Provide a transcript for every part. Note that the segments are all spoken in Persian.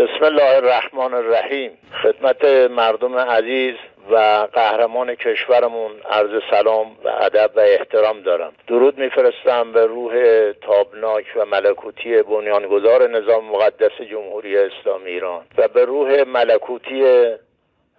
بسم الله الرحمن الرحیم. خدمت مردم عزیز و قهرمان کشورمون عرض سلام و ادب و احترام دارم. درود میفرستم به روح تابناک و ملکوتی بنیانگذار نظام مقدس جمهوری اسلامی ایران و به روح ملکوتی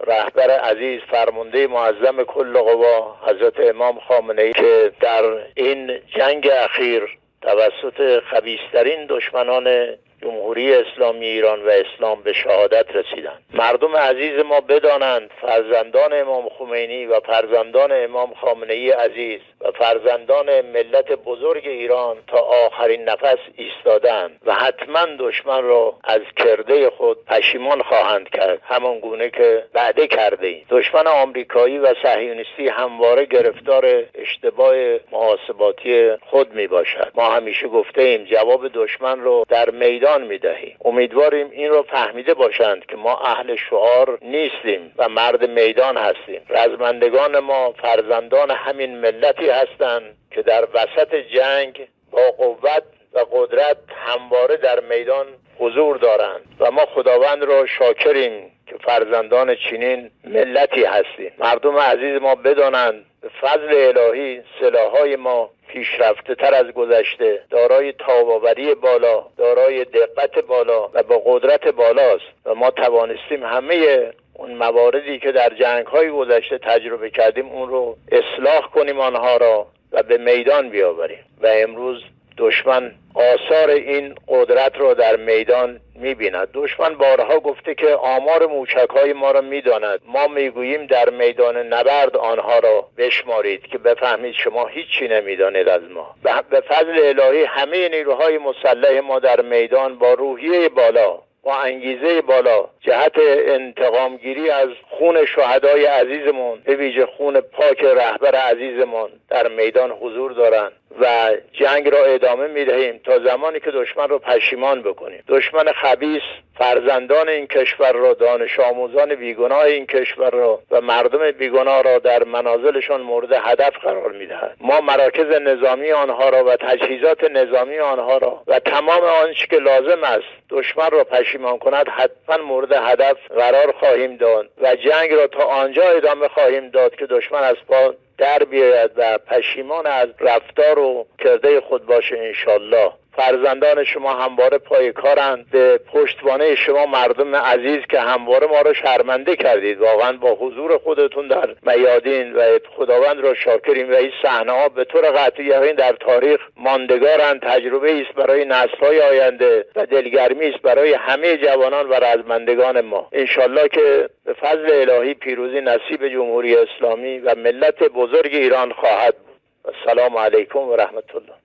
رهبر عزیز فرمانده معظم کل قوا حضرت امام خامنه‌ای که در این جنگ اخیر توسط خبیث‌ترین دشمنان جمهوری اسلامی ایران و اسلام به شهادت رسیدند. مردم عزیز ما بدانند فرزندان امام خمینی و فرزندان امام خامنه‌ای عزیز و فرزندان ملت بزرگ ایران تا آخرین نفس ایستادند و حتما دشمن را از کرده خود پشیمان خواهند کرد، همان گونه که وعده کرده ایم. دشمن آمریکایی و صهیونیستی همواره گرفتار اشتباه محاسباتی خود می باشد. ما همیشه گفته ایم جواب دشمن رو در میدان میدهیم. امیدواریم این رو فهمیده باشند که ما اهل شعار نیستیم و مرد میدان هستیم. رزمندگان ما فرزندان همین ملتی هستند که در وسط جنگ با قوت و قدرت همواره در میدان حضور دارند و ما خداوند را شاکریم که فرزندان چنین ملتی هستیم. مردم عزیز ما بدانند به فضل الهی سلاح‌های ما پیشرفته تر از گذشته، دارای تاب‌آوری بالا، دارای دقت بالا و با قدرت بالاست و ما توانستیم همه اون مواردی که در جنگ‌های گذشته تجربه کردیم اون رو اصلاح کنیم آنها را و به میدان بیاوریم و امروز دشمن آثار این قدرت رو در میدان می‌بیند. دشمن بارها گفته که آمار موشک‌های ما را می‌داند. ما می‌گوییم در میدان نبرد آنها را بشمارید که بفهمید شما هیچی نمی‌دانید از ما. به فضل الهی همه نیروهای مسلح ما در میدان با روحیه بالا، با انگیزه بالا جهت انتقام گیری از خون شهدای عزیزمون، به ویژه خون پاک رهبر عزیزمون، در میدان حضور دارند و جنگ را ادامه میدهیم تا زمانی که دشمن را پشیمان بکنیم. دشمن خبیث فرزندان این کشور را، دانش آموزان بیگناه این کشور را و مردم بیگناه را در منازلشان مورد هدف قرار میدهد. ما مراکز نظامی آنها را و تجهیزات نظامی آنها را و تمام آنچه که لازم است دشمن را پشیمان کند حتما مورد هدف قرار خواهیم داد و جنگ را تا آنجا ادامه خواهیم داد که دشمن از پا در بیاید و پشیمان از رفتار و کرده خود باشه انشالله. فرزندان شما همواره پای کارند، به پشتوانه شما مردم عزیز که همواره ما را شرمنده کردید. واقعا با حضور خودتون در میادین و خداوند را شاکریم و این صحنه‌ها به طور قطعی یقین در تاریخ ماندگارند. تجربه است برای نسل‌های آینده و دلگرمی است برای همه جوانان و رزمندگان ما. انشالله که به فضل الهی پیروزی نصیب جمهوری اسلامی و ملت بزرگ ایران خواهد بود. السلام علیکم و رحمت الله.